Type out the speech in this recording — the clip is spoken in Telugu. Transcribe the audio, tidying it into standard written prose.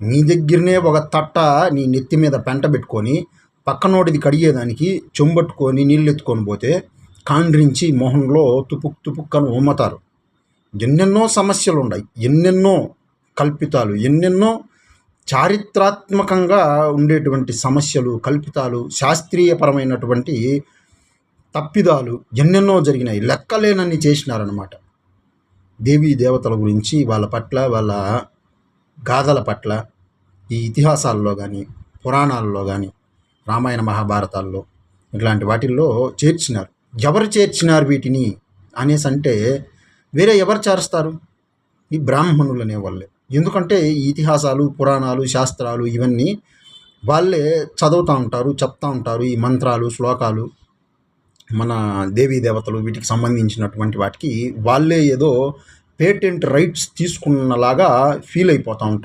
నీ దగ్గరనే ఒక తట్ట నీ నెత్తి మీద పెంట పెట్టుకొని పక్కనోడిది కడిగేదానికి చెంబట్టుకొని నీళ్ళు ఎత్తుకొని పోతే కాండ్రించి మొహంలో తుపుక్ తుపుక్కను ఉమ్మతారు. ఎన్నెన్నో సమస్యలు ఉన్నాయి, ఎన్నెన్నో కల్పితాలు, ఎన్నెన్నో చారిత్రాత్మకంగా ఉండేటువంటి సమస్యలు, కల్పితాలు, శాస్త్రీయపరమైనటువంటి తప్పిదాలు ఎన్నెన్నో జరిగినాయి. లెక్కలేనన్ని చేసినారనమాట. దేవీ దేవతల గురించి, వాళ్ళ పట్ల, వాళ్ళ గాథల పట్ల ఈ ఇతిహాసాల్లో కానీ, పురాణాల్లో కానీ, రామాయణ మహాభారతాల్లో ఇట్లాంటి వాటిల్లో చేర్చినారు. ఎవరు చేర్చినారు వీటిని అనేసి అంటే వేరే ఎవరు చేరుస్తారు? ఈ బ్రాహ్మణులు అనేవాళ్ళే. ఎందుకంటే ఈ ఇతిహాసాలు, పురాణాలు, శాస్త్రాలు ఇవన్నీ వాళ్ళే చదువుతూ ఉంటారు, చెప్తూ ఉంటారు. ఈ మంత్రాలు, శ్లోకాలు, మన దేవీ దేవతలు వీటికి సంబంధించినటువంటి వాటికి వాళ్ళే ఏదో పేటెంట్ రైట్స్ తీసుకున్నలాగా ఫీల్ అయిపోతూ ఉంటారు.